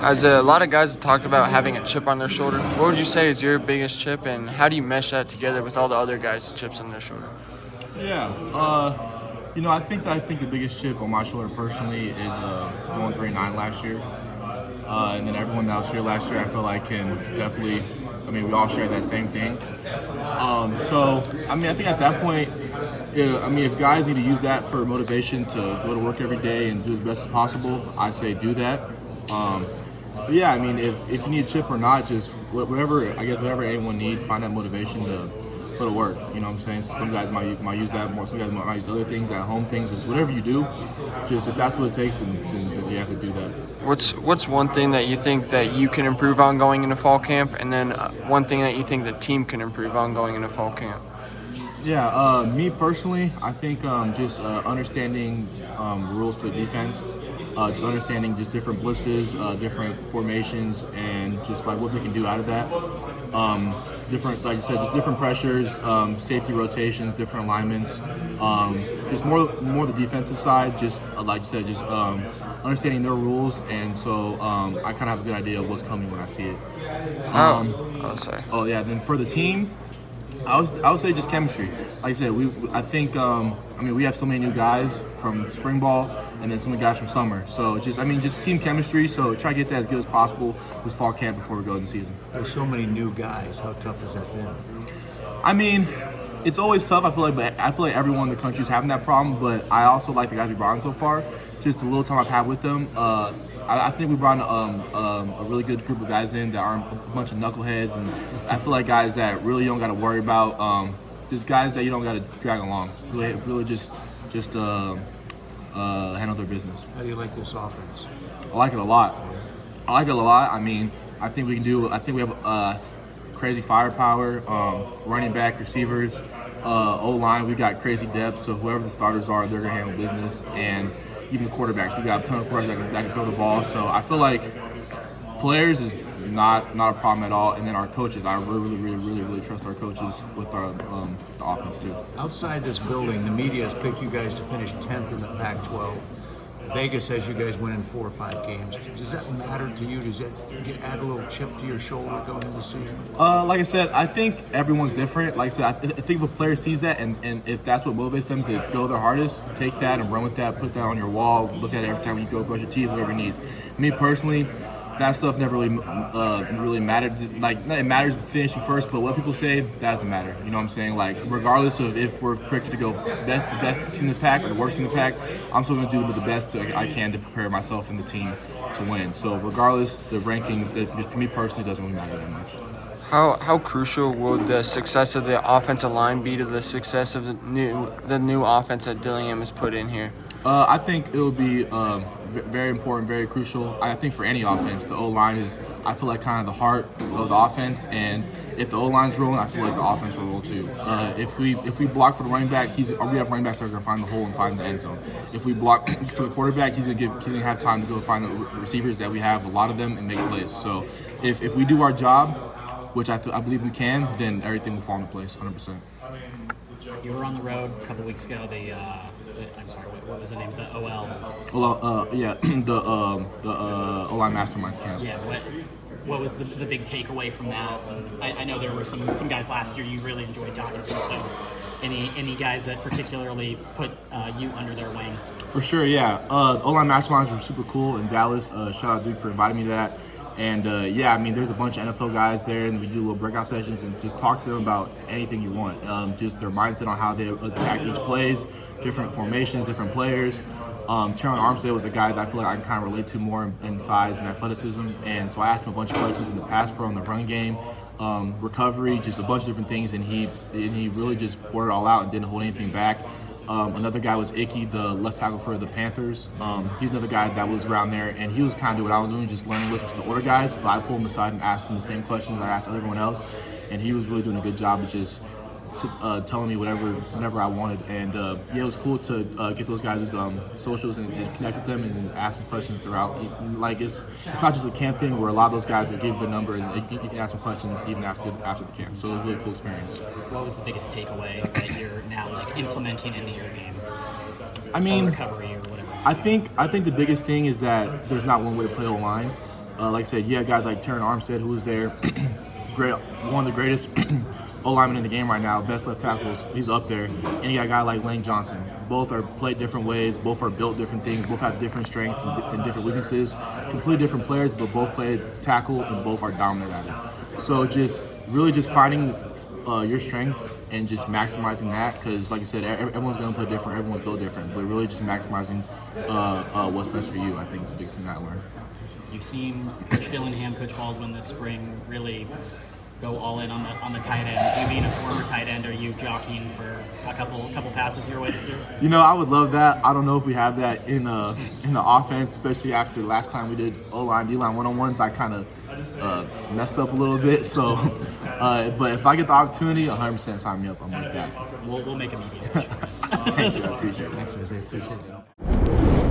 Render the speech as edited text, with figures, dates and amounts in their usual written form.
As a lot of guys have talked about having a chip on their shoulder, what would you say is your biggest chip, and how do you mesh that together with all the other guys' chips on their shoulder? Yeah. I think the biggest chip on my shoulder personally is going 3-9 last year. And then everyone else here last year, I feel like can definitely. I mean, we all share that same thing. I think at that point, if guys need to use that for motivation to go to work every day and do as best as possible, I say do that. But yeah, I mean, if you need a chip or not, just whatever anyone needs, find that motivation to go to work. You know what I'm saying? So some guys might use that more. Some guys might use other things at home things. Just whatever you do, just if that's what it takes, then you have to do that. What's one thing that you think that you can improve on going into fall camp, and then one thing that you think the team can improve on going into fall camp? Yeah, me personally, I think just understanding rules for defense, just understanding just different blitzes, different formations, and just like what they can do out of that. Different, like you said, just different pressures, safety rotations, different alignments. Just more the defensive side. Just like you said, just understanding their rules, and so I kind of have a good idea of what's coming when I see it. Sorry. Oh yeah, then for the team, I would say just chemistry. Like I said, we have so many new guys from spring ball, and then so many guys from summer. So just team chemistry. So try to get that as good as possible this fall camp before we go into the season. There's so many new guys. How tough has that been? I mean, it's always tough. I feel like everyone in the country is having that problem. But I also like the guys we brought in so far. Just a little time I've had with them. I think we brought a really good group of guys in that aren't a bunch of knuckleheads, and I feel like guys that really don't got to worry about. Just guys that you don't got to drag along. Really just handle their business. How do you like this offense? I like it a lot. I mean, I think we have crazy firepower, running back, receivers, O-line. We got crazy depth. So whoever the starters are, they're gonna handle business. And even the quarterbacks, we got a ton of quarterbacks that can throw the ball. So I feel like players is not a problem at all. And then our coaches, I really trust our coaches with our the offense too. Outside this building, the media has picked you guys to finish 10th in the Pac-12. Vegas has you guys winning 4 or 5 games. Does that matter to you? Does that add a little chip to your shoulder going into the season? Like I said, I think everyone's different. Like I said, I think if a player sees that and if that's what motivates them to go their hardest, take that and run with that, put that on your wall, look at it every time you go brush your teeth, whatever you need. Me personally, that stuff never really mattered. Like, it matters finishing first, but what people say, that doesn't matter. You know what I'm saying? Like, regardless of if we're picked to go the best in the pack or the worst in the pack, I'm still going to do the best I can to prepare myself and the team to win. So regardless, the rankings, for me personally, doesn't really matter that much. How crucial will the success of the offensive line be to the success of the new offense that Dillingham has put in here? I think it will be very important, very crucial. I think for any offense, the O-line is, I feel like, kind of the heart of the offense. And if the O-line's rolling, I feel like the offense will roll too. If we block for the running back, we have running backs that are going to find the hole and find the end zone. If we block for the quarterback, he's going to have time to go find the receivers that we have, a lot of them, and make plays. So if we do our job, which I believe we can, then everything will fall into place 100%. You were on the road a couple weeks ago. I'm sorry, what was the name of the OL? The O-line Masterminds camp. Yeah, what was the big takeaway from that? I know there were some guys last year you really enjoyed talking to, so any guys that particularly put you under their wing? For sure, yeah. O-line Masterminds were super cool in Dallas. Shout out Duke for inviting me to that. And there's a bunch of NFL guys there, and we do little breakout sessions and just talk to them about anything you want. Just their mindset on how they attack each plays, different formations, different players. Terron Armstead was a guy that I feel like I can kind of relate to more in size and athleticism. And so I asked him a bunch of questions in the pass pro and the run game, recovery, just a bunch of different things. And he really just poured it all out and didn't hold anything back. Another guy was Icky, the left tackle for the Panthers. He's another guy that was around there, and he was kind of doing what I was doing, just learning lessons from the older guys. But I pulled him aside and asked him the same questions I asked everyone else, and he was really doing a good job of just telling me whatever I wanted. And it was cool to get those guys' socials and connect with them and ask them questions throughout. Like it's not just a camp thing where a lot of those guys will give you their number and you can ask them questions even after the camp. So it was a really cool experience. What was the biggest takeaway that you're now implementing into your game? I mean, or recovery or whatever. I think the biggest thing is that there's not one way to play O-line. Like I said, you have guys like Terran Armstead, who was there, great, one of the greatest O-linemen in the game right now, best left tackles. He's up there. And you got a guy like Lane Johnson. Both are played different ways. Both are built different things. Both have different strengths and different weaknesses. Completely different players, but both play tackle and both are dominant at it. So just really just finding your strengths and just maximizing that, because like I said, everyone's going to play different. Everyone's built different, but really just maximizing what's best for you. I think is the biggest thing I learned. You've seen Coach Dillingham, Coach Baldwin this spring really go all in on the tight ends. You being a former tight end, are you jockeying for a couple passes your way this year? You know, I would love that. I don't know if we have that in the offense, especially after the last time we did O-line, D-line one-on-ones. I kind of messed up a little bit. So, but if I get the opportunity, 100% sign me up. I'm like that. We'll make a media. Thank you. I appreciate it. Thanks, Isaiah. Appreciate it.